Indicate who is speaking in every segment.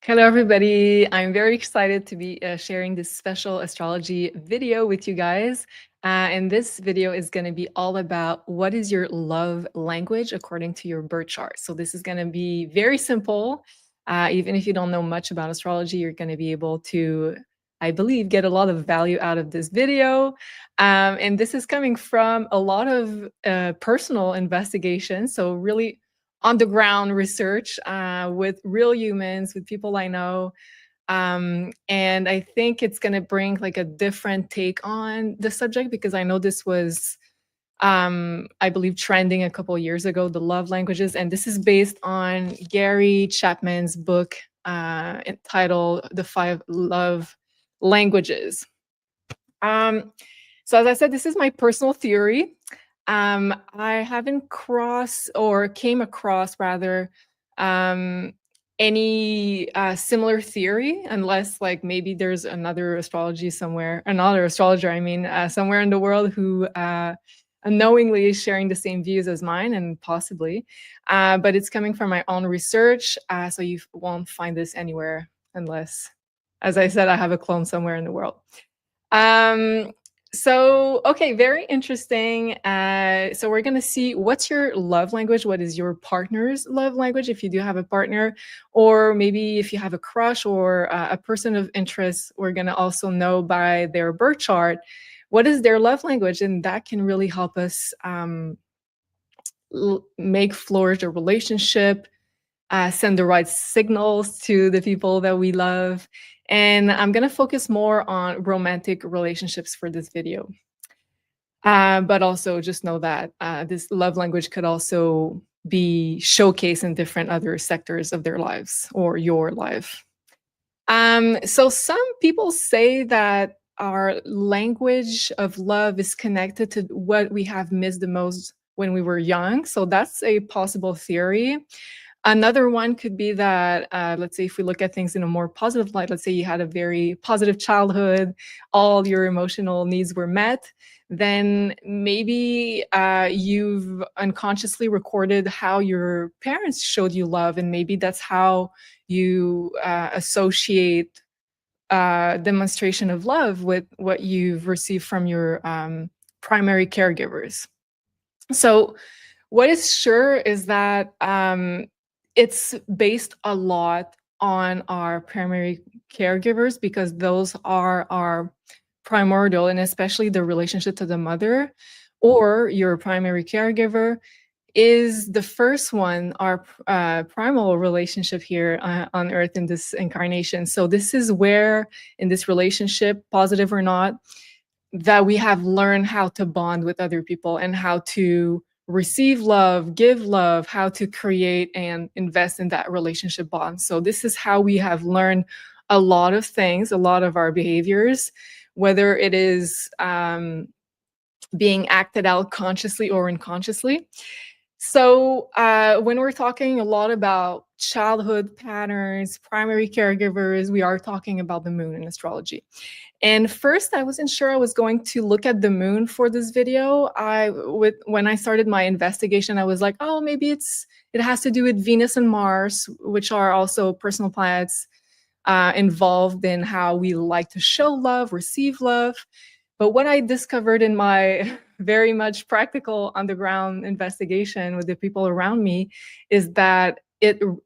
Speaker 1: Hello, everybody. I'm very excited to be sharing this special astrology video with you guys. And this video is going to be all about what is your love language according to your birth chart. So this is going to be very simple. Even if you don't know much about astrology, you're going to be able to, I believe, get a lot of value out of this video. And this is coming from a lot of personal investigation. So really on the ground research with real humans, with people I know. And I think it's going to bring like a different take on the subject because I know this was, I believe, trending a couple of years ago, the love languages. And this is based on Gary Chapman's book entitled The Five Love Languages. So as I said, this is my personal theory. I haven't came across rather any similar theory, unless like maybe there's another astrologer, I mean, somewhere in the world who unknowingly is sharing the same views as mine, and possibly. But it's coming from my own research, so you won't find this anywhere unless, as I said, I have a clone somewhere in the world. So, okay, very interesting. So we're going to see what's your love language. What is your partner's love language if you do have a partner, or maybe if you have a crush or a person of interest, we're going to also know by their birth chart what is their love language, and that can really help us make flourish a relationship, send the right signals to the people that we love. And I'm going to focus more on romantic relationships for this video. But also just know that this love language could also be showcased in different other sectors of their lives or your life. So some people say that our language of love is connected to what we have missed the most when we were young. So that's a possible theory. Another one could be that, let's say, if we look at things in a more positive light, let's say you had a very positive childhood, all your emotional needs were met, then maybe you've unconsciously recorded how your parents showed you love, and maybe that's how you associate demonstration of love with what you've received from your primary caregivers. So what is sure is that it's based a lot on our primary caregivers, because those are our primordial, and especially the relationship to the mother or your primary caregiver is the first one, our primal relationship here on earth in this incarnation. So this is where, in this relationship, positive or not, that we have learned how to bond with other people and how to receive love, give love, how to create and invest in that relationship bond. So this is how we have learned a lot of things, a lot of our behaviors, whether it is being acted out consciously or unconsciously. So when we're talking a lot about childhood patterns, primary caregivers, we are talking about the moon in astrology. And first, I wasn't sure I was going to look at the moon for this video. When I started my investigation, I was like, oh, maybe it has to do with Venus and Mars, which are also personal planets involved in how we like to show love, receive love. But what I discovered in my very much practical underground investigation with the people around me is that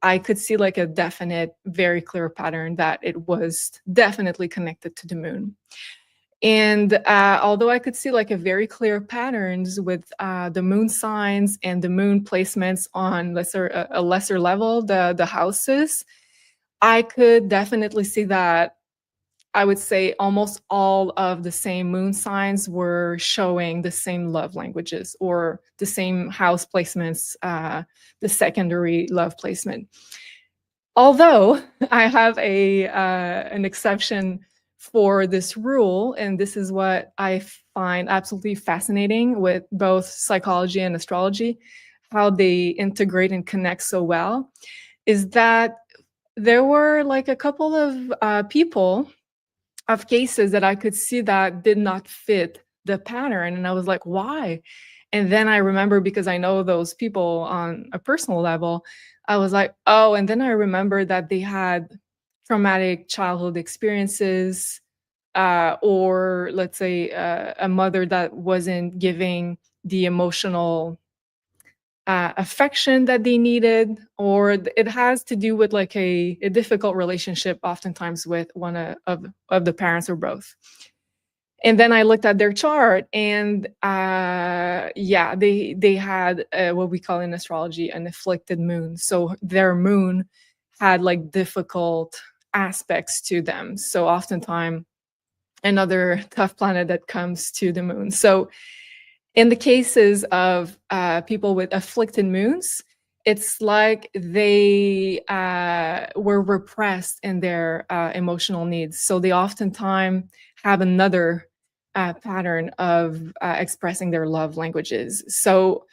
Speaker 1: I could see like a definite, very clear pattern that it was definitely connected to the moon. And although I could see like a very clear patterns with the moon signs and the moon placements on a lesser level, the houses, I could definitely see that I would say almost all of the same moon signs were showing the same love languages or the same house placements, the secondary love placement. Although I have an exception for this rule, and this is what I find absolutely fascinating with both psychology and astrology, how they integrate and connect so well, is that there were like a couple of cases that I could see that did not fit the pattern. And I was like, why? And then I remember, because I know those people on a personal level, I was like, oh, and then I remember that they had traumatic childhood experiences, or let's say a mother that wasn't giving the emotional affection that they needed, or it has to do with like a difficult relationship oftentimes with one of the parents or both. And then I looked at their chart, and yeah, they had what we call in astrology an afflicted moon. So their moon had like difficult aspects to them. So oftentimes another tough planet that comes to the moon. So in the cases of people with afflicted moons, it's like they were repressed in their emotional needs. So they oftentimes have another pattern of expressing their love languages. So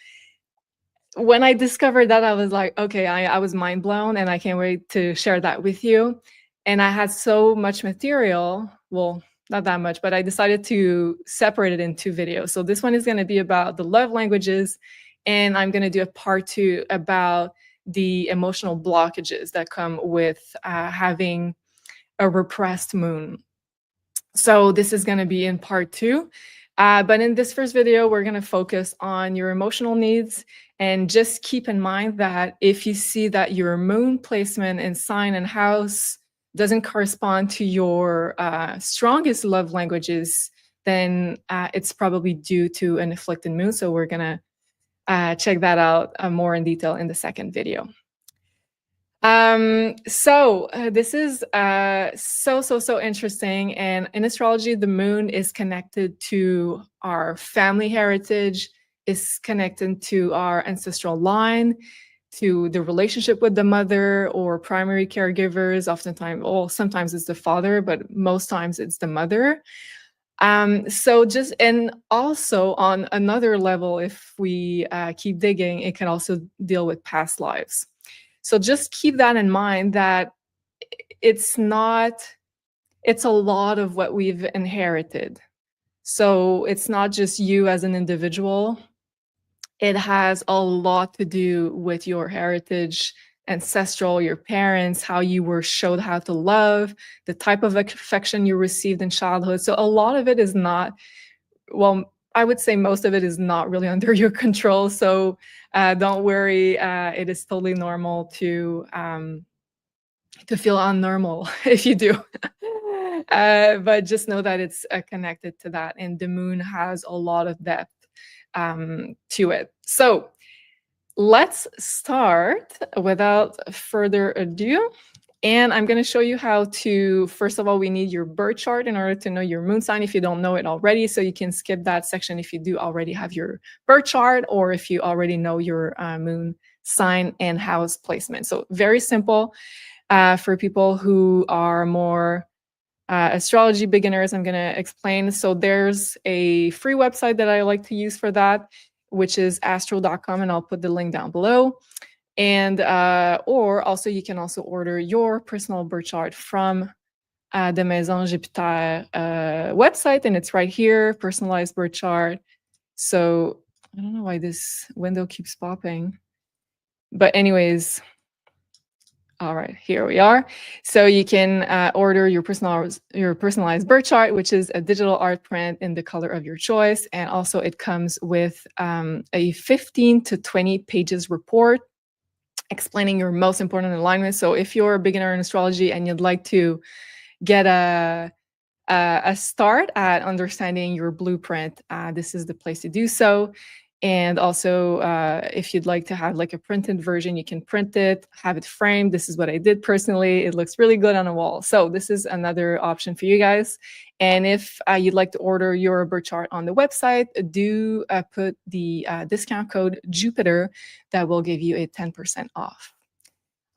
Speaker 1: when I discovered that, I was like, okay, I was mind blown, and I can't wait to share that with you. And I had so much material. Well, not that much, but I decided to separate it in 2 videos. So this one is going to be about the love languages, and I'm going to do a part 2 about the emotional blockages that come with having a repressed moon. So this is going to be in part 2. But in this first video, we're going to focus on your emotional needs. And just keep in mind that if you see that your moon placement in sign and house doesn't correspond to your strongest love languages, then it's probably due to an afflicted moon. So we're going to check that out more in detail in the second video. This is so interesting. And in astrology, the moon is connected to our family heritage, is connected to our ancestral line, to the relationship with the mother or primary caregivers. Oftentimes, well, sometimes it's the father, but most times it's the mother. And also on another level, if we keep digging, it can also deal with past lives. So just keep that in mind, that it's a lot of what we've inherited. So it's not just you as an individual. It has a lot to do with your heritage, ancestral, your parents, how you were showed how to love, the type of affection you received in childhood. So a lot of it is not, well, I would say most of it is not really under your control. So don't worry. It is totally normal to feel unnormal if you do. But just know that it's connected to that. And the moon has a lot of depth to it. So let's start without further ado. And I'm going to show you how to, first of all, we need your birth chart in order to know your moon sign if you don't know it already. So you can skip that section if you do already have your birth chart, or if you already know your moon sign and house placement. So very simple for people who are more astrology beginners. I'm going to explain. So there's a free website that I like to use for that, which is astro.com, and I'll put the link down below. And or also you can also order your personal birth chart from the Maison Jupiter website, and it's right here, personalized birth chart. So I don't know why this window keeps popping, but anyways, all right, here we are. So you can order your personalized birth chart, which is a digital art print in the color of your choice, and also it comes with a 15 to 20 pages report explaining your most important alignments. So if you're a beginner in astrology and you'd like to get a start at understanding your blueprint, this is the place to do so. And also, if you'd like to have like a printed version, you can print it, have it framed. This is what I did personally. It looks really good on a wall. So this is another option for you guys. And if you'd like to order your birth chart on the website, do put the discount code Jupiter. That will give you a 10% off.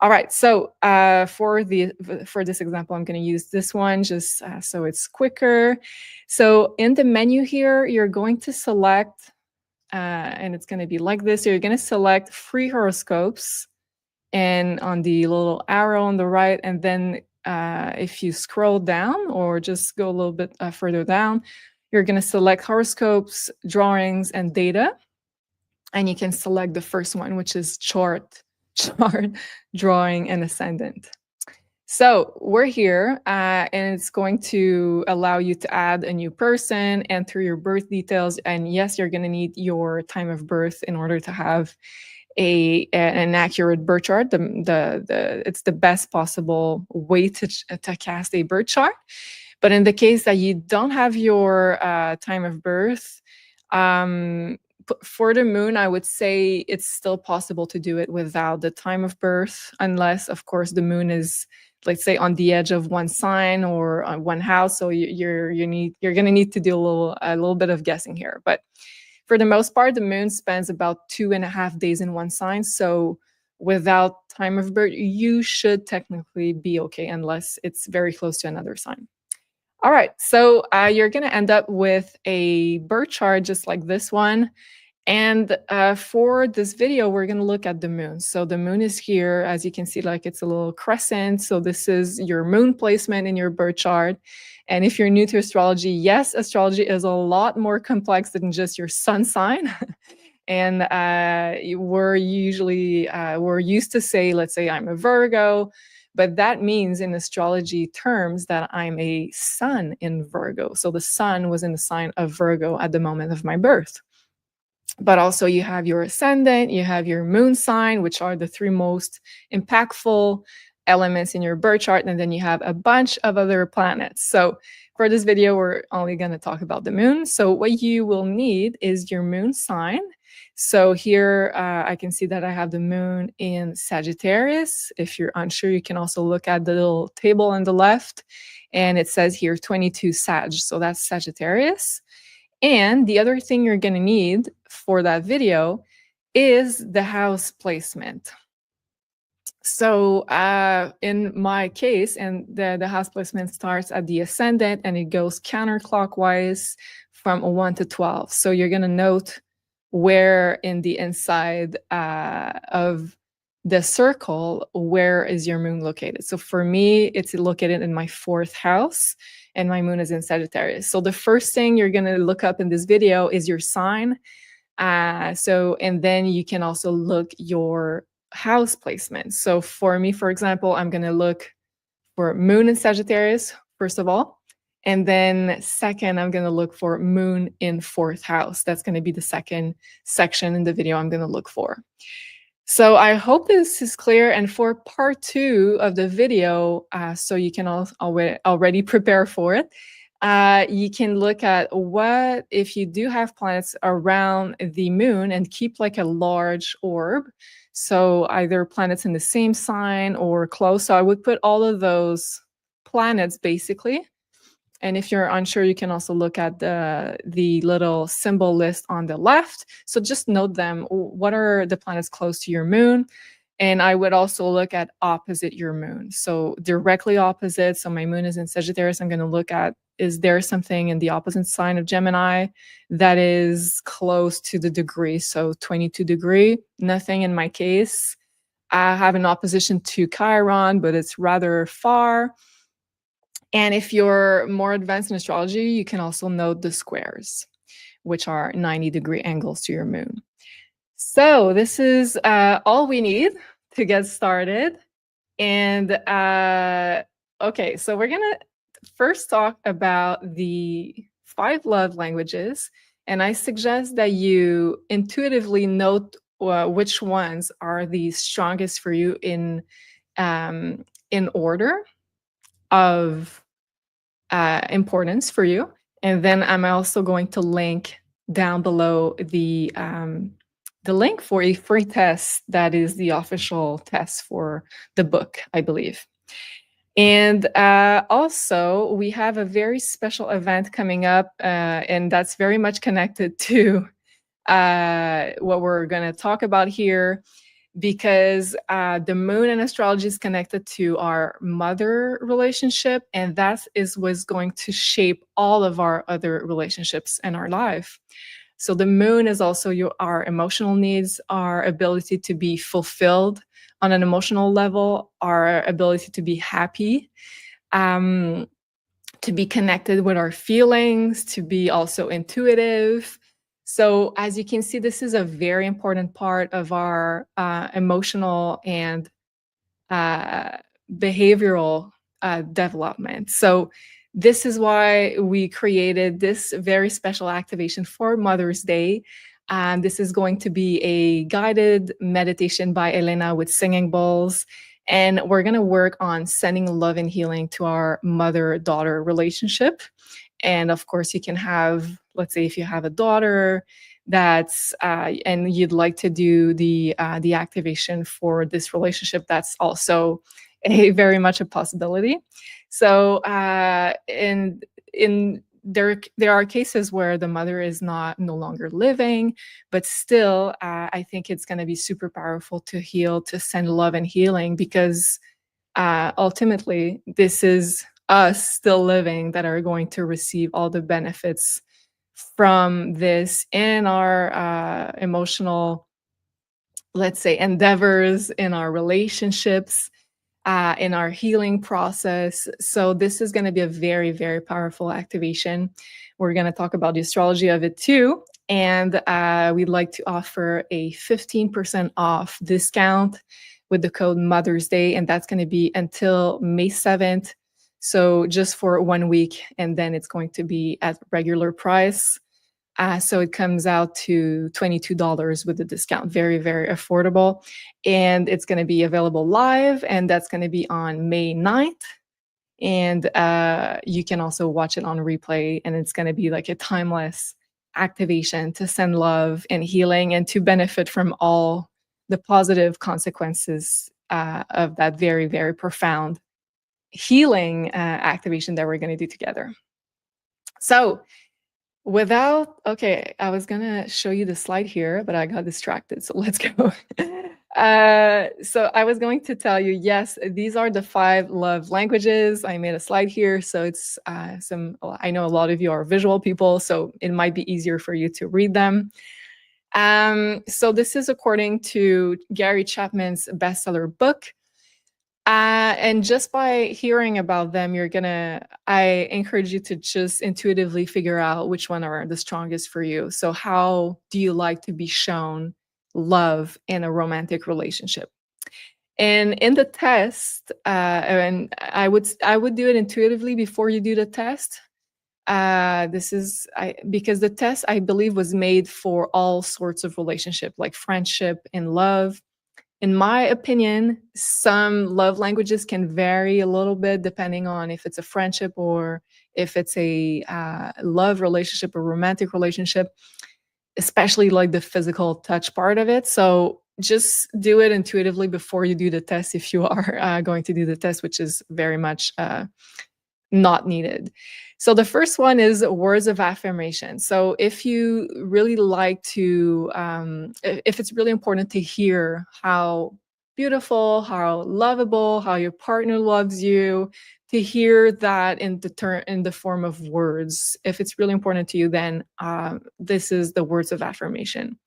Speaker 1: All right, so for this example, I'm going to use this one just so it's quicker. So in the menu here, you're going to select, and it's going to be like this. So you're going to select free horoscopes, and on the little arrow on the right, and then if you scroll down or just go a little bit further down, you're going to select horoscopes, drawings, and data. And you can select the first one, which is chart, drawing, and ascendant. So we're here, and it's going to allow you to add a new person, enter your birth details, and yes, you're going to need your time of birth in order to have an accurate birth chart. It's the best possible way to cast a birth chart. But in the case that you don't have your time of birth, for the moon, I would say it's still possible to do it without the time of birth, unless, of course, the moon is, let's say, on the edge of one sign or on one house. So you're going to need to do a little bit of guessing here. But for the most part, the moon spends about 2.5 days in one sign. So without time of birth, you should technically be okay, unless it's very close to another sign. All right, so you're going to end up with a birth chart just like this one. And for this video, we're going to look at the moon. So the moon is here, as you can see, like it's a little crescent. So this is your moon placement in your birth chart. And if you're new to astrology, yes, astrology is a lot more complex than just your sun sign. And we're used to say, let's say I'm a Virgo, but that means in astrology terms that I'm a sun in Virgo. So the sun was in the sign of Virgo at the moment of my birth. But also you have your ascendant, you have your moon sign, which are the three most impactful elements in your birth chart. And then you have a bunch of other planets. So for this video, we're only going to talk about the moon. So what you will need is your moon sign. So here I can see that I have the moon in Sagittarius. If you're unsure, you can also look at the little table on the left. And it says here 22 Sag. So that's Sagittarius. And the other thing you're going to need for that video is the house placement. So in my case, and the house placement starts at the ascendant and it goes counterclockwise from 1 to 12. So you're going to note where in the inside of the circle, where is your moon located? So for me, it's located in my 4th house and my moon is in Sagittarius. So the first thing you're going to look up in this video is your sign. And then you can also look your house placement. So for me, for example, I'm going to look for moon in Sagittarius, first of all. And then second, I'm going to look for moon in 4th house. That's going to be the second section in the video I'm going to look for. So I hope this is clear. And for part 2 of the video, so you can already prepare for it, you can look at what if you do have planets around the moon and keep like a large orb. So either planets in the same sign or close. So I would put all of those planets basically. And if you're unsure, you can also look at the little symbol list on the left. So just note them. What are the planets close to your moon? And I would also look at opposite your moon. So directly opposite. So my moon is in Sagittarius. I'm going to look at, is there something in the opposite sign of Gemini that is close to the degree? So 22 degree, nothing in my case. I have an opposition to Chiron, but it's rather far. And if you're more advanced in astrology, you can also note the squares, which are 90-degree angles to your moon. So this is all we need to get started. And okay, so we're going to first talk about the 5 love languages. And I suggest that you intuitively note which ones are the strongest for you in order of importance for you. And then I'm also going to link down below the link for a free test that is the official test for the book, I believe. And also, we have a very special event coming up, and that's very much connected to what we're going to talk about here, because the moon in astrology is connected to our mother relationship, and that is what's going to shape all of our other relationships in our life. So the moon is also our emotional needs, our ability to be fulfilled on an emotional level, our ability to be happy, to be connected with our feelings, to be also intuitive. So as you can see, this is a very important part of our emotional and behavioral development. So this is why we created this very special activation for Mother's Day. This is going to be a guided meditation by Elena with singing bowls. And we're going to work on sending love and healing to our mother-daughter relationship. And of course, you can have, let's say, if you have a daughter that's and you'd like to do the activation for this relationship, that's also a very much a possibility. So in there are cases where the mother is no longer living, but still I think it's going to be super powerful to heal, to send love and healing, because ultimately this is us still living that are going to receive all the benefits from this in our emotional, let's say, endeavors, in our relationships, in our healing process. So this is going to be a very, very powerful activation. We're going to talk about the astrology of it too. And we'd like to offer a 15% off discount with the code Mother's Day. And that's going to be until May 7th. So just for 1 week, and then it's going to be at regular price. So it comes out to $22 with the discount. Very, very affordable. And it's going to be available live, and that's going to be on May 9th. And you can also watch it on replay, and it's going to be like a timeless activation to send love and healing and to benefit from all the positive consequences of that very, very profound healing activation that we're going to do together. So okay, I was gonna show you the slide here, but I got distracted, so let's go. So I was going to tell you, yes, these are the 5 love languages. I made a slide here, so it's I know a lot of you are visual people, so it might be easier for you to read them. So this is according to Gary Chapman's bestseller book. And just by hearing about them, I encourage you to just intuitively figure out which one are the strongest for you. So how do you like to be shown love in a romantic relationship? And in the test, and I would do it intuitively before you do the test. Because the test, I believe, was made for all sorts of relationship, like friendship and love. In my opinion, some love languages can vary a little bit depending on if it's a friendship or if it's a love relationship or romantic relationship, especially like the physical touch part of it. So just do it intuitively before you do the test if you are going to do the test, which is very much not needed. So the first one is words of affirmation. So if you really like to, if it's really important to hear how beautiful, how lovable, how your partner loves you, to hear that in the form of words, if it's really important to you, then this is the words of affirmation.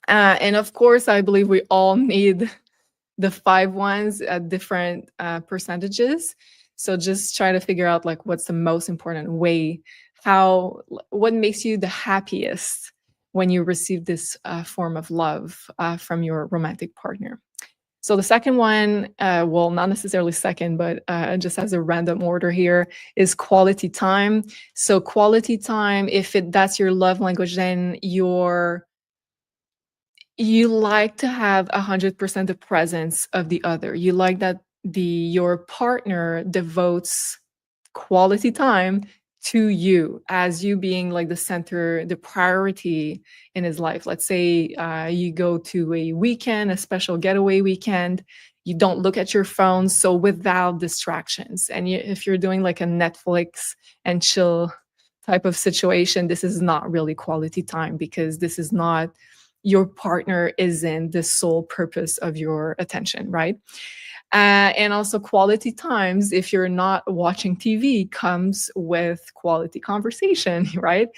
Speaker 1: And of course, I believe we all need the 5 ones at different percentages. So just try to figure out like what's the most important way, what makes you the happiest when you receive this form of love from your romantic partner. So the second one, well, not necessarily second, but just as a random order here, is quality time. So quality time, if that's your love language, then you like to have 100% the presence of the other. You like that your partner devotes quality time to you, as you being like the center, the priority in his life. Let's say you go to a weekend, a special getaway weekend. You don't look at your phone, so without distractions. And if you're doing like a Netflix and chill type of situation, this is not really quality time, because this is not, your partner isn't the sole purpose of your attention, right? And also quality times, if you're not watching TV, comes with quality conversation, right?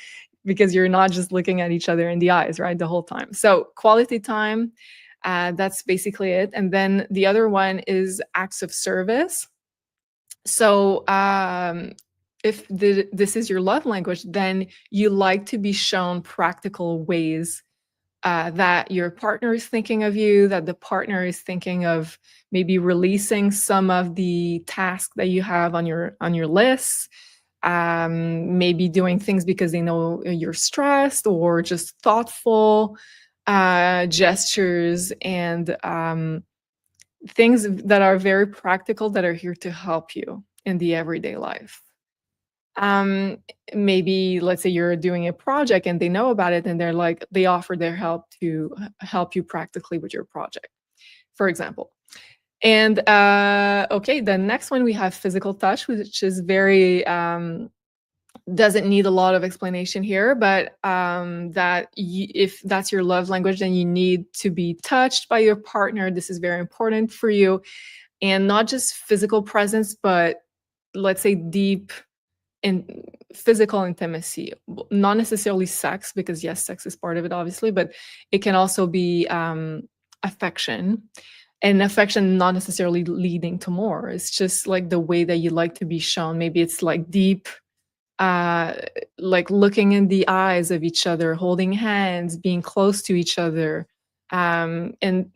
Speaker 1: Because you're not just looking at each other in the eyes, right, the whole time. So quality time, that's basically it. And then the other one is acts of service. So if this is your love language, then you like to be shown practical ways that your partner is thinking of you, that the partner is thinking of maybe releasing some of the tasks that you have on your list, maybe doing things because they know you're stressed, or just thoughtful gestures and things that are very practical, that are here to help you in the everyday life. Um, Maybe let's say you're doing a project and they know about it, and they offer their help to help you practically with your project, for example. And okay, the next one we have physical touch, which is very doesn't need a lot of explanation here, but if that's your love language, then you need to be touched by your partner. This is very important for you, and not just physical presence, but let's say deep in physical intimacy, not necessarily sex, because yes, sex is part of it, obviously, but it can also be affection, and affection not necessarily leading to more. It's just like the way that you like to be shown. Maybe it's like deep, like looking in the eyes of each other, holding hands, being close to each other. And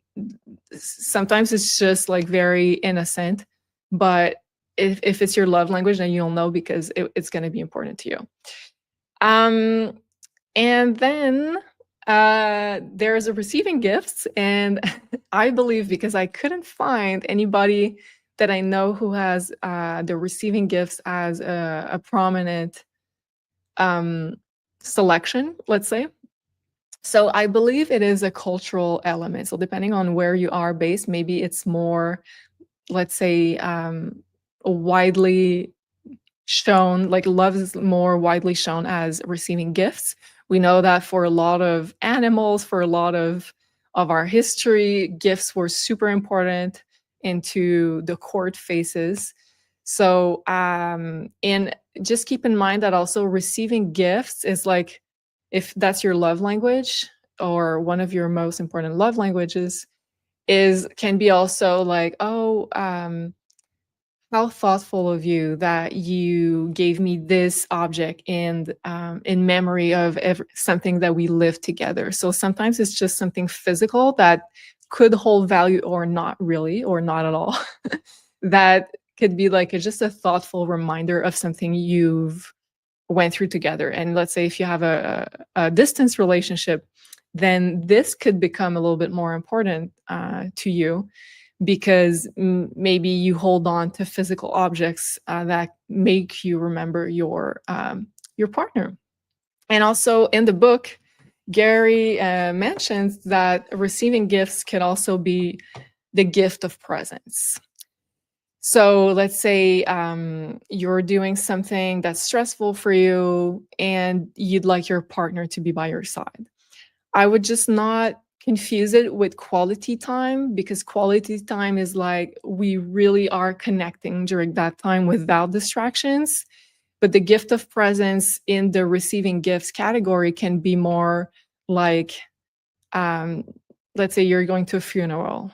Speaker 1: sometimes it's just like very innocent, but if it's your love language, then you'll know, because it's going to be important to you. And then there's a receiving gifts, and I believe, because I couldn't find anybody that I know who has the receiving gifts as a prominent selection, let's say. So I believe it is a cultural element. So depending on where you are based, maybe it's more, let's say, widely shown, like love is more widely shown as receiving gifts. We know that for a lot of animals, for a lot of our history, gifts were super important into the court phases. So and just keep in mind that also receiving gifts is like, if that's your love language, or one of your most important love languages, is can be also like, oh, how thoughtful of you that you gave me this object, and in memory of something that we lived together. So sometimes it's just something physical that could hold value, or not really, or not at all. That could be like just a thoughtful reminder of something you've went through together. And let's say if you have a distance relationship, then this could become a little bit more important to you, because maybe you hold on to physical objects that make you remember your partner. And also in the book, Gary mentions that receiving gifts can also be the gift of presence. So let's say you're doing something that's stressful for you, and you'd like your partner to be by your side. I would just not confuse it with quality time, because quality time is like we really are connecting during that time without distractions. But the gift of presence in the receiving gifts category can be more like, um, let's say you're going to a funeral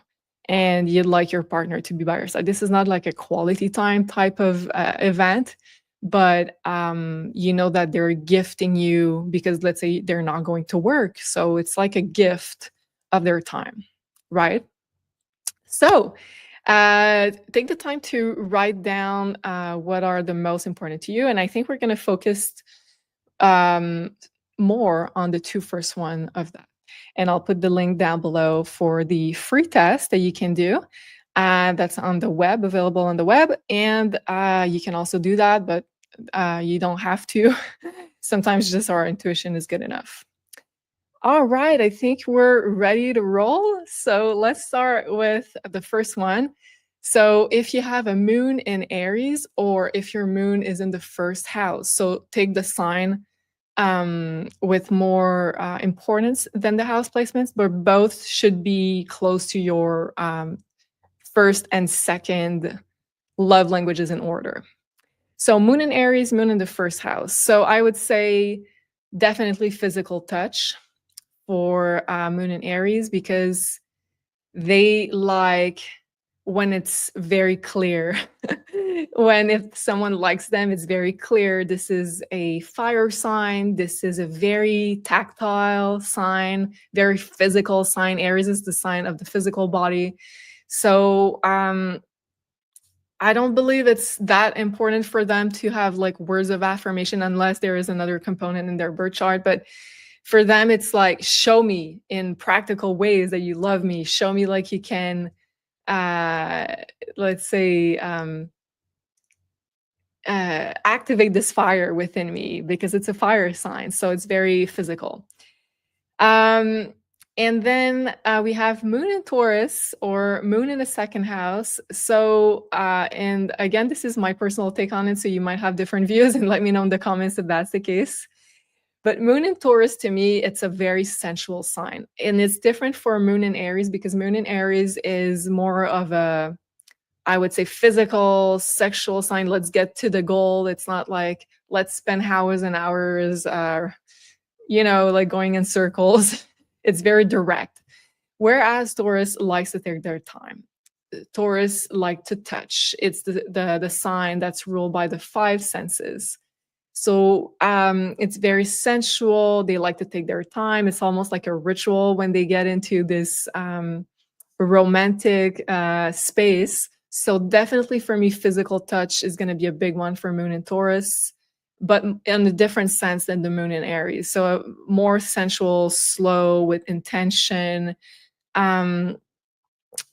Speaker 1: and you'd like your partner to be by your side. This is not like a quality time type of event, but you know that they're gifting you, because let's say they're not going to work. So it's like a gift of their time, right? So take the time to write down what are the most important to you. And I think we're going to focus more on the two first one of that. And I'll put the link down below for the free test that you can do. That's on the web, available on the web. And you can also do that, but you don't have to. Sometimes just our intuition is good enough. All right, I think we're ready to roll. So let's start with the first one. So if you have a moon in Aries, or if your moon is in the first house, so take the sign with more importance than the house placements, but both should be close to your first and second love languages in order. So moon in Aries, moon in the first house. So I would say definitely physical touch for moon in Aries, because they like when it's very clear. When if someone likes them, it's very clear. This is a fire sign. This is a very tactile sign, very physical sign. Aries is the sign of the physical body. So I don't believe it's that important for them to have like words of affirmation unless there is another component in their birth chart. But for them, it's like, show me in practical ways that you love me. Show me like you can, uh, let's say, activate this fire within me because it's a fire sign. So it's very physical. Um, and then we have Moon in Taurus or Moon in the second house. So, and again, this is my personal take on it. So you might have different views and let me know in the comments if that's the case. But Moon in Taurus, to me, it's a very sensual sign. And it's different for Moon in Aries because Moon in Aries is more of a, I would say, physical, sexual sign. Let's get to the goal. It's not like, let's spend hours and hours, like going in circles. It's very direct. Whereas Taurus likes to take their time. Taurus like to touch. It's the sign that's ruled by the five senses. So it's very sensual. They like to take their time. It's almost like a ritual when they get into this romantic space. So definitely for me, physical touch is going to be a big one for Moon in Taurus, but in a different sense than the Moon in Aries. So more sensual, slow, with intention, and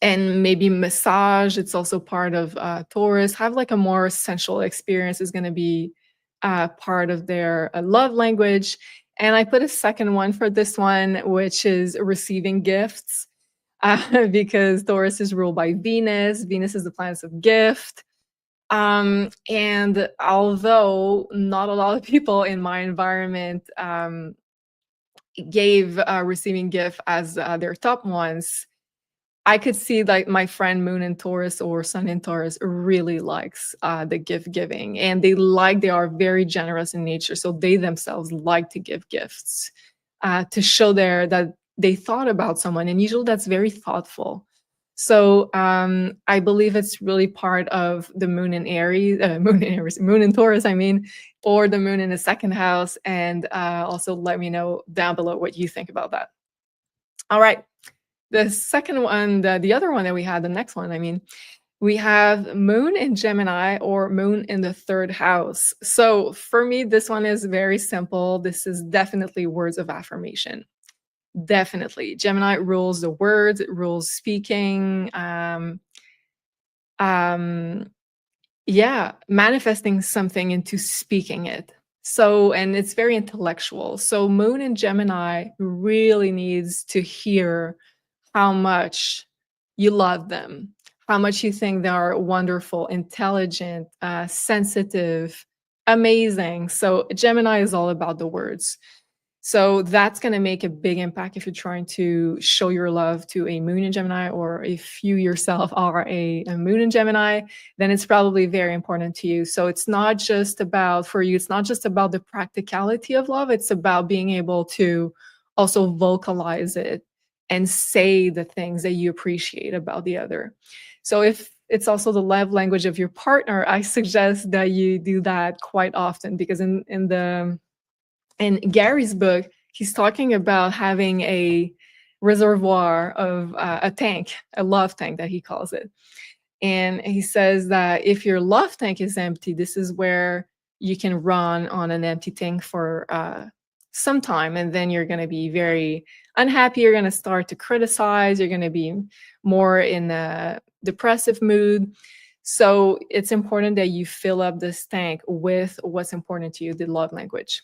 Speaker 1: maybe massage. It's also part of Taurus. Have like a more sensual experience is going to be part of their love language. And I put a second one for this one, which is receiving gifts, because Taurus is ruled by Venus. Venus is the planet of gift. And although not a lot of people in my environment gave receiving gift as their top ones, I could see like my friend Moon in Taurus or Sun in Taurus really likes the gift giving, and they are very generous in nature. So they themselves like to give gifts to show that they thought about someone, and usually that's very thoughtful. So I believe it's really part of the Moon in Aries, Moon in Taurus, I mean, or the Moon in the second house. And also let me know down below what you think about that. All right. The second one, the other one that we had, the next one, I mean, we have Moon in Gemini or Moon in the third house. So for me, this one is very simple. This is definitely words of affirmation. Definitely. Gemini rules the words, it rules speaking. Yeah, manifesting something into speaking it. So, and it's very intellectual. So Moon in Gemini really needs to hear how much you love them, how much you think they are wonderful, intelligent, sensitive, amazing. So Gemini is all about the words. So that's going to make a big impact if you're trying to show your love to a Moon in Gemini, or if you yourself are a Moon in Gemini, then it's probably very important to you. So it's not just about, for you, it's not just about the practicality of love. It's about being able to also vocalize it and say the things that you appreciate about the other. So if it's also the love language of your partner, I suggest that you do that quite often, because in Gary's book, he's talking about having a reservoir of a tank, a love tank that he calls it. And he says that if your love tank is empty, this is where you can run on an empty tank for some time. And then you're going to be very unhappy. You're going to start to criticize. You're going to be more in a depressive mood. So it's important that you fill up this tank with what's important to you, the love language.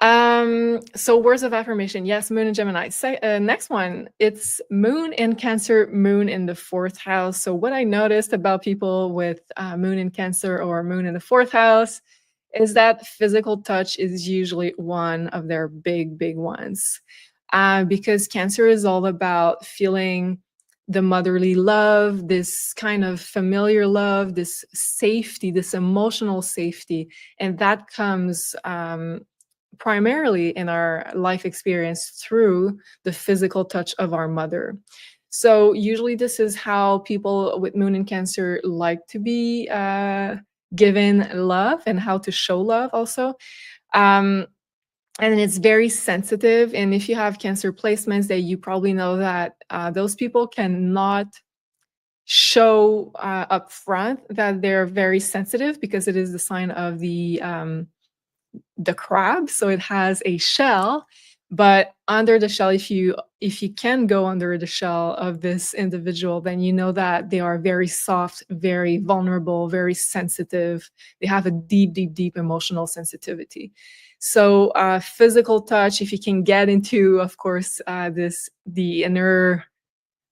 Speaker 1: So words of affirmation. Yes, Moon in Gemini. Next one, it's Moon in Cancer, Moon in the fourth house. So what I noticed about people with Moon in Cancer or Moon in the fourth house is that physical touch is usually one of their big ones. Because Cancer is all about feeling the motherly love, this kind of familiar love, this safety, this emotional safety. And that comes primarily in our life experience through the physical touch of our mother. So usually this is how people with moon in Cancer like to be given love, and how to show love also. Um, and it's very sensitive. And if you have Cancer placements, that you probably know that those people cannot show up front that they're very sensitive, because it is the sign of the crab, so it has a shell. But under the shell, if you can go under the shell of this individual, then you know that they are very soft, very vulnerable, very sensitive. They have a deep, deep, deep emotional sensitivity. So physical touch, if you can get into, of course, the inner,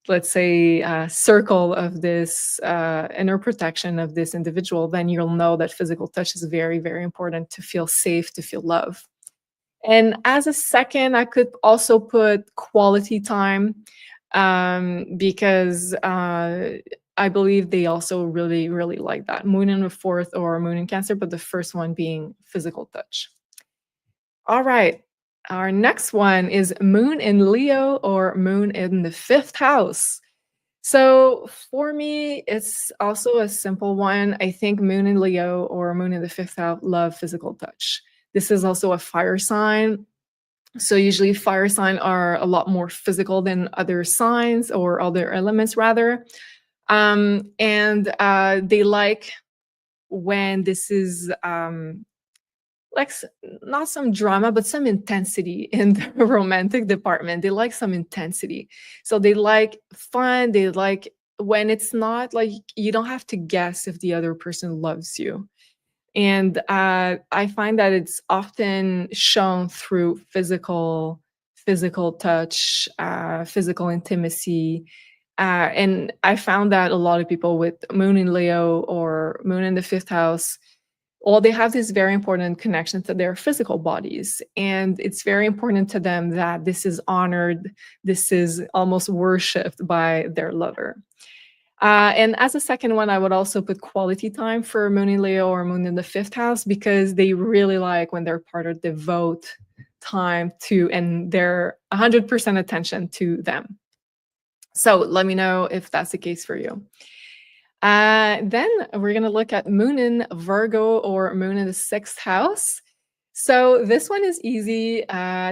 Speaker 1: let's say, circle of this inner protection of this individual, then you'll know that physical touch is very, very important to feel safe, to feel love. And as a second, I could also put quality time, because I believe they also really, really like that. Moon in the fourth or moon in Cancer, but the first one being physical touch. All right. Our next one is moon in Leo or moon in the fifth house. So for me, it's also a simple one. I think moon in Leo or moon in the fifth house love physical touch. This is also a fire sign. So usually fire signs are a lot more physical than other signs, or other elements rather. And they like when this is like not some drama, but some intensity in the romantic department. They like some intensity. So they like fun. They like when it's not like you don't have to guess if the other person loves you. And I find that it's often shown through physical touch, physical intimacy. And I found that a lot of people with moon in Leo or moon in the fifth house, well, they have this very important connection to their physical bodies. And it's very important to them that this is honored, this is almost worshipped by their lover. And as a second one, I would also put quality time for moon in Leo or moon in the fifth house, because they really like when their partner devote time to, and they're 100% attention to them. So let me know if that's the case for you. Then we're going to look at moon in Virgo or moon in the sixth house. So this one is easy.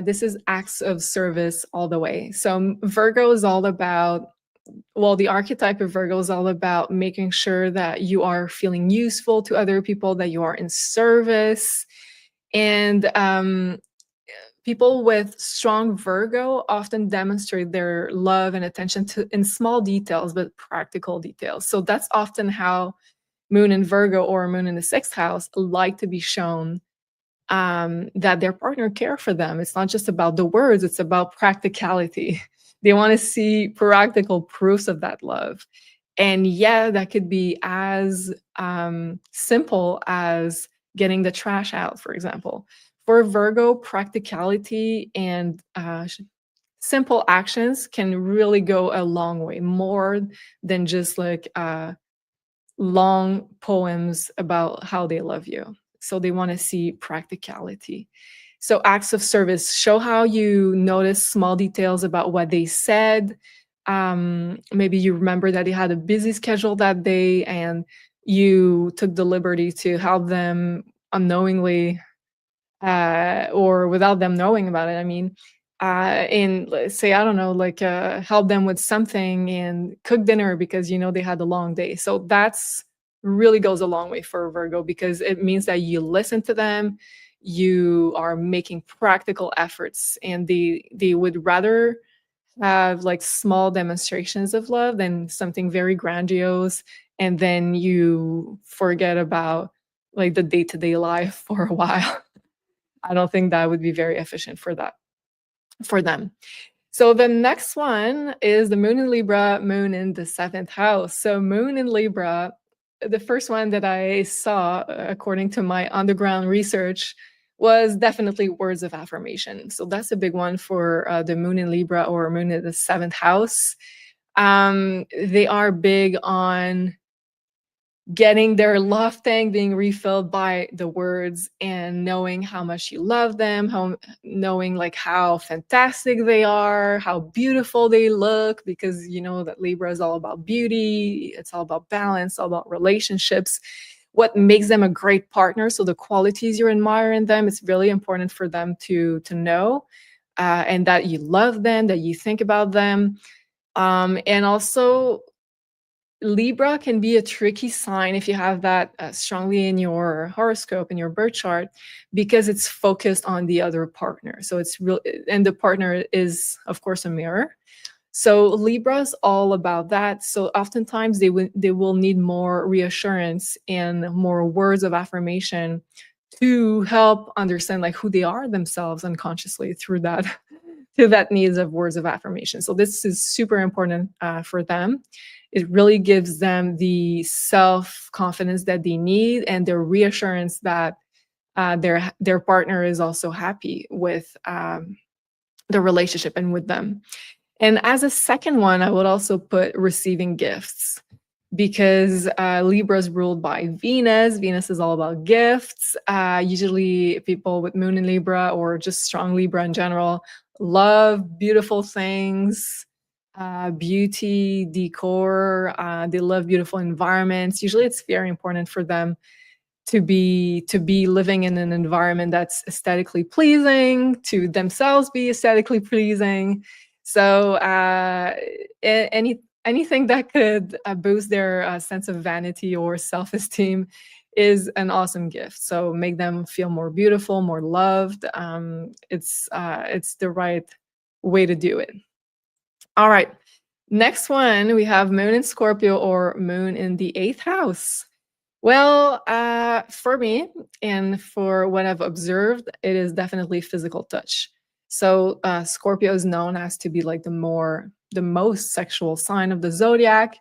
Speaker 1: This is acts of service all the way. So Virgo is all about, well, the archetype of Virgo is all about making sure that you are feeling useful to other people, that you are in service. And people with strong Virgo often demonstrate their love and attention in small details, but practical details. So that's often how moon in Virgo or moon in the sixth house like to be shown, that their partner care for them. It's not just about the words, it's about practicality. They want to see practical proofs of that love. And yeah, that could be as simple as getting the trash out, for example. For Virgo, practicality and simple actions can really go a long way, more than just like long poems about how they love you. So they want to see practicality. So acts of service, show how you notice small details about what they said. Maybe you remember that they had a busy schedule that day, and you took the liberty to help them unknowingly, or without them knowing about it. I mean, and let's say, I don't know, like help them with something and cook dinner because you know they had a long day. So that's really goes a long way for Virgo, because it means that you listen to them, you are making practical efforts, and they would rather have like small demonstrations of love than something very grandiose, and then you forget about like the day-to-day life for a while. I don't think that would be very efficient for them. So the next one is the moon in Libra, moon in the seventh house. So moon in Libra, the first one that I saw, according to my underground research, was definitely words of affirmation. So that's a big one for the moon in Libra or moon in the seventh house. They are big on getting their love tank being refilled by the words and knowing how much you love them, knowing like how fantastic they are, how beautiful they look, because you know that Libra is all about beauty, it's all about balance, all about relationships, what makes them a great partner. So the qualities you admire in them, it's really important for them to know, and that you love them, that you think about them. And also Libra can be a tricky sign if you have that strongly in your horoscope, in your birth chart, because it's focused on the other partner. So it's real, and the partner is, of course, a mirror. So Libra's all about that. So oftentimes they will need more reassurance and more words of affirmation to help understand like who they are themselves unconsciously through that to that needs of words of affirmation. So this is super important for them. It really gives them the self-confidence that they need and the reassurance that their partner is also happy with the relationship and with them. And as a second one, I would also put receiving gifts, because Libra is ruled by Venus. Venus is all about gifts. Usually people with moon in Libra or just strong Libra in general love beautiful things, beauty, decor. They love beautiful environments. Usually it's very important for them to be living in an environment that's aesthetically pleasing, to themselves be aesthetically pleasing. So anything that could boost their sense of vanity or self-esteem is an awesome gift. So make them feel more beautiful, more loved. It's the right way to do it. All right. Next one, we have moon in Scorpio or moon in the 8th house. Well, for me and for what I've observed, it is definitely physical touch. So Scorpio is known as to be like the most sexual sign of the zodiac.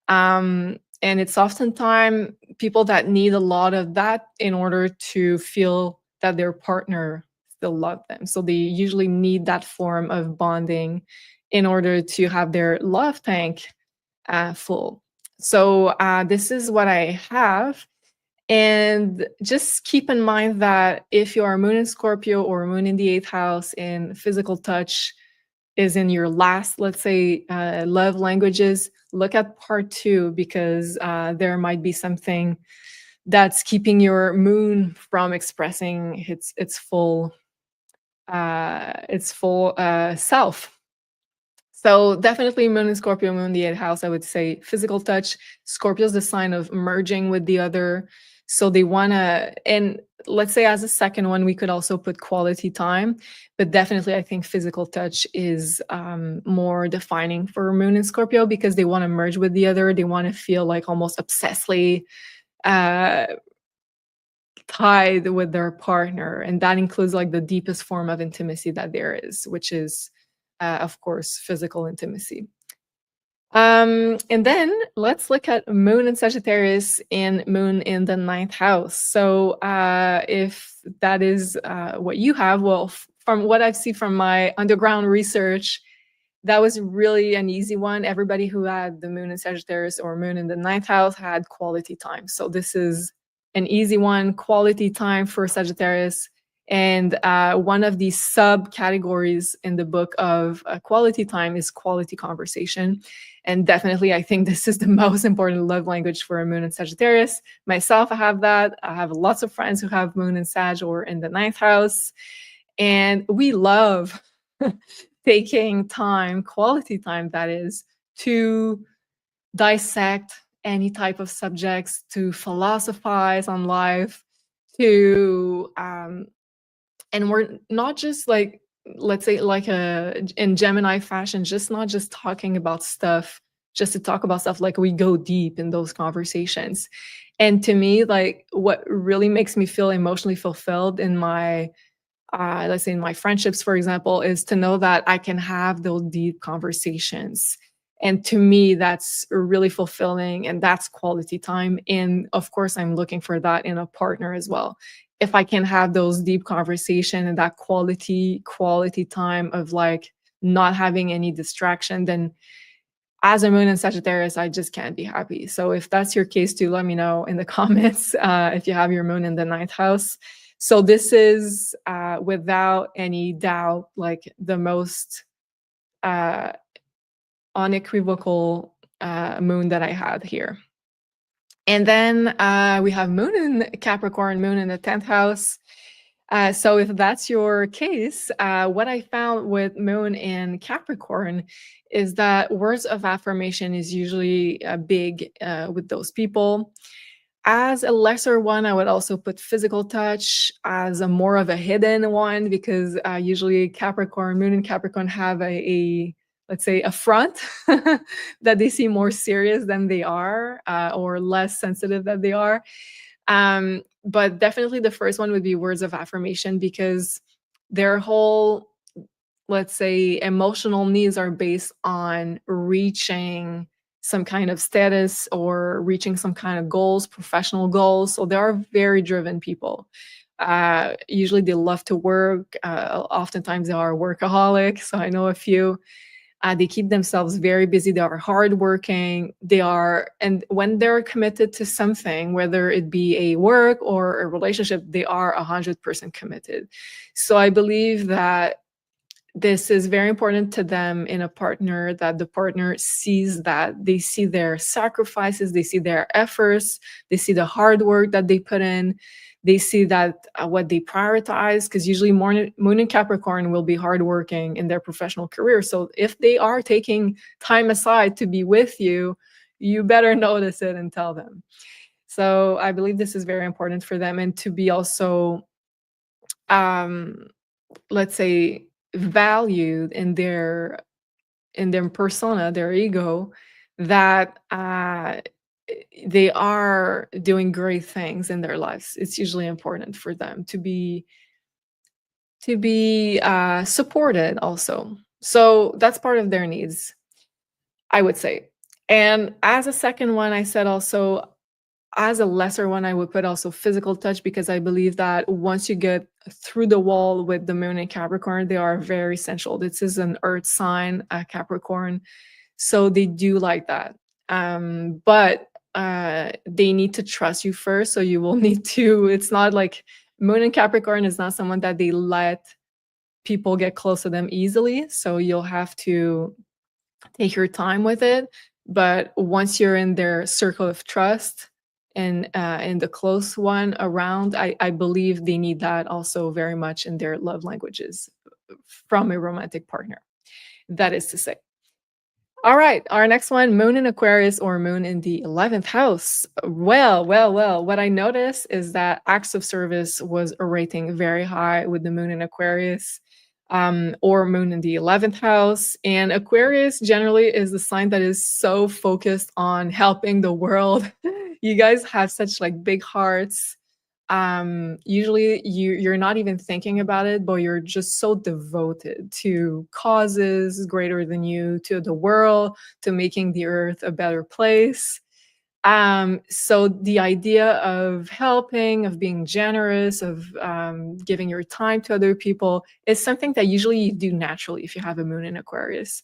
Speaker 1: And it's oftentimes people that need a lot of that in order to feel that their partner still loves them. So they usually need that form of bonding in order to have their love tank full. So this is what I have. And just keep in mind that if you are moon in Scorpio or moon in the 8th house and physical touch is in your last, let's say, love languages, look at part 2, because there might be something that's keeping your moon from expressing its full self. So definitely moon in Scorpio, moon in the 8th house, I would say physical touch. Scorpio is the sign of merging with the other. So they want to, and let's say as a second one, we could also put quality time, but definitely I think physical touch is more defining for moon in Scorpio, because they want to merge with the other. They want to feel like almost obsessively tied with their partner. And that includes like the deepest form of intimacy that there is, which is of course, physical intimacy. And then let's look at moon in Sagittarius and moon in the 9th house. So if that is what you have, well, from what I've seen from my underground research, that was really an easy one. Everybody who had the moon in Sagittarius or moon in the 9th house had quality time. So this is an easy one, quality time for Sagittarius. And one of the subcategories in the book of quality time is quality conversation. And definitely, I think this is the most important love language for a moon in Sagittarius. Myself, I have that. I have lots of friends who have moon in Sag or in the 9th house. And we love taking time, quality time, that is, to dissect any type of subjects, to philosophize on life, to and we're not just like, let's say like in Gemini fashion, just not just talking about stuff just to talk about stuff. Like we go deep in those conversations. And to me, like what really makes me feel emotionally fulfilled in my let's say in my friendships, for example, is to know that I can have those deep conversations. And to me, that's really fulfilling, and that's quality time. And of course, I'm looking for that in a partner as well. If I can have those deep conversation and that quality time of like not having any distraction, then as a moon in Sagittarius, I just can't be happy. So if that's your case too, let me know in the comments if you have your moon in the 9th house. So this is without any doubt, like the most unequivocal moon that I had here. And then we have moon in Capricorn, moon in the 10th house. So if that's your case, what I found with moon in Capricorn is that words of affirmation is usually big with those people. As a lesser one, I would also put physical touch as a more of a hidden one, because usually Capricorn, moon and Capricorn have a let's say a front that they seem more serious than they are, or less sensitive than they are. But definitely the first one would be words of affirmation, because their whole, let's say, emotional needs are based on reaching some kind of status or reaching some kind of goals, professional goals. So they are very driven people. Usually they love to work. Oftentimes they are workaholics. So I know a few. They keep themselves very busy. They are hardworking. And when they're committed to something, whether it be a work or a relationship, they are 100% committed. So I believe that this is very important to them in a partner, that the partner sees that. They see their sacrifices, they see their efforts, they see the hard work that they put in, they see that what they prioritize, because usually moon in Capricorn will be hardworking in their professional career. So if they are taking time aside to be with you, you better notice it and tell them. So I believe this is very important for them, and to be also, let's say, valued in their persona, their ego, that they are doing great things in their lives. It's usually important for them to be supported also. So that's part of their needs, I would say. And as a second one, I said also, as a lesser one, I would put also physical touch, because I believe that once you get through the wall with the moon in Capricorn, they are very sensual. This is an earth sign, Capricorn. So they do like that. But they need to trust you first. So you will need to, it's not like moon in Capricorn is not someone that they let people get close to them easily. So you'll have to take your time with it. But once you're in their circle of trust and in the close one around, I believe they need that also very much in their love languages from a romantic partner. That is to say. All right, our next one, moon in Aquarius or moon in the 11th house. Well, what I noticed is that acts of service was a rating very high with the moon in Aquarius, or moon in the 11th house. And Aquarius generally is the sign that is so focused on helping the world. You guys have such like big hearts. Usually you're not even thinking about it, but you're just so devoted to causes greater than you, to the world, to making the earth a better place. So the idea of helping, of being generous, of giving your time to other people is something that usually you do naturally if you have a moon in Aquarius.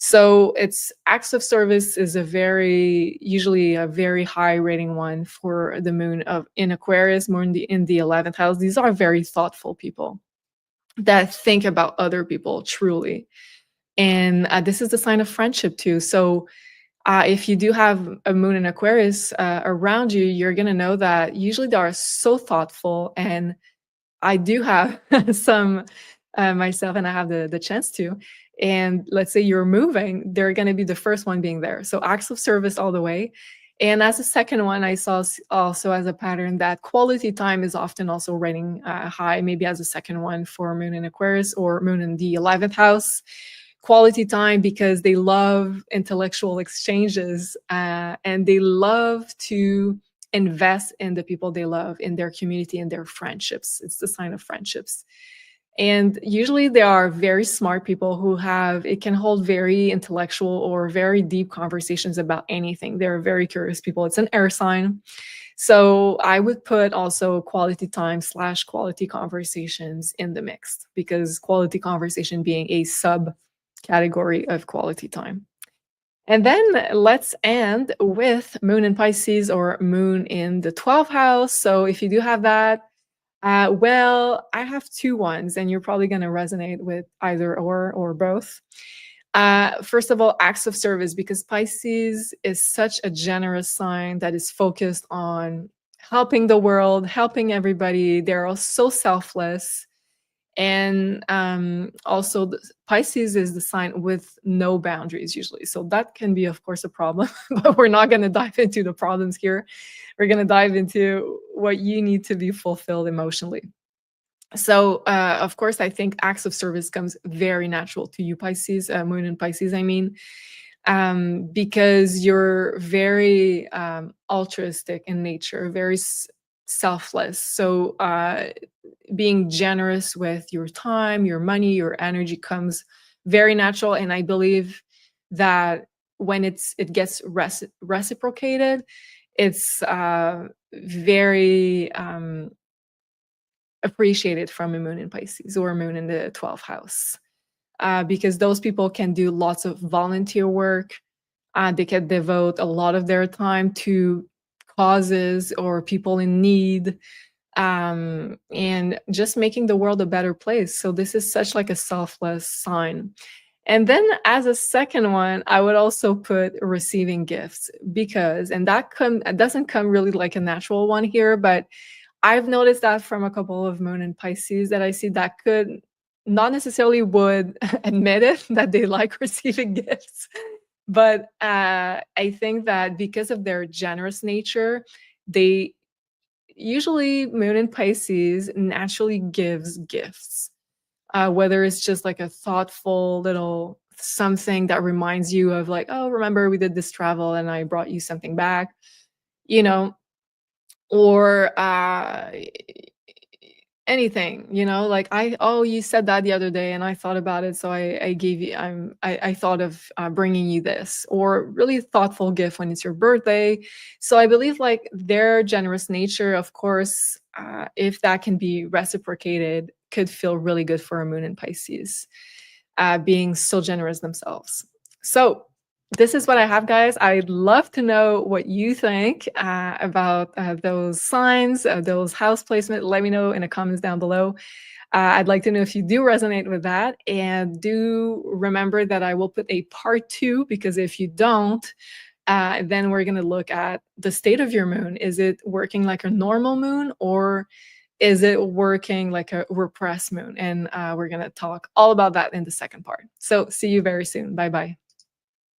Speaker 1: So it's acts of service is usually a very high rating one for the moon in Aquarius, more in the 11th house. These are very thoughtful people that think about other people truly. And this is the sign of friendship too. So if you do have a moon in Aquarius around you, you're going to know that usually they are so thoughtful. And I do have some myself, and I have the chance to. And let's say you're moving, they're going to be the first one being there. So acts of service all the way. And as a second one, I saw also as a pattern that quality time is often also rating high, maybe as a second one for moon in Aquarius or moon in the 11th house. Quality time, because they love intellectual exchanges and they love to invest in the people they love, in their community, in their friendships. It's the sign of friendships. And usually they are very smart people who it can hold very intellectual or very deep conversations about anything. They're very curious people. It's an air sign. So I would put also quality time / quality conversations in the mix, because quality conversation being a subcategory of quality time. And then let's end with moon in Pisces or moon in the 12th house. So if you do have that, well, I have two ones, and you're probably going to resonate with either or both. First of all, acts of service, because Pisces is such a generous sign that is focused on helping the world, helping everybody. They're all so selfless. And also, Pisces is the sign with no boundaries usually. So that can be, of course, a problem, but we're not going to dive into the problems here. We're going to dive into what you need to be fulfilled emotionally. So, of course, I think acts of service comes very natural to you, Pisces, moon in Pisces, I mean, because you're very altruistic in nature, very selfless. So, being generous with your time, your money, your energy comes very natural. And I believe that when it gets reciprocated, it's very appreciated from a moon in Pisces or a moon in the 12th house, because those people can do lots of volunteer work. They can devote a lot of their time to causes or people in need, and just making the world a better place. So this is such like a selfless sign. And then as a second one, I would also put receiving gifts, because, and that doesn't come really like a natural one here, but I've noticed that from a couple of moon and Pisces that I see that could not necessarily would admit it that they like receiving gifts. But I think that because of their generous nature, they usually moon in Pisces naturally gives gifts, whether it's just like a thoughtful little something that reminds you of like, oh, remember we did this travel and I brought you something back, you know, or anything, like oh, you said that the other day and I thought about it, so I gave you, I thought of bringing you this, or really thoughtful gift when it's your birthday. So I believe like their generous nature, of course, if that can be reciprocated, could feel really good for a moon in Pisces, being so generous themselves. So this is what I have, guys. I'd love to know what you think about those signs, those house placement. Let me know in the comments down below. I'd like to know if you do resonate with that. And do remember that I will put a part 2, because if you don't, then we're going to look at the state of your moon. Is it working like a normal moon, or is it working like a repressed moon? And we're going to talk all about that in the second part. So see you very soon. Bye-bye.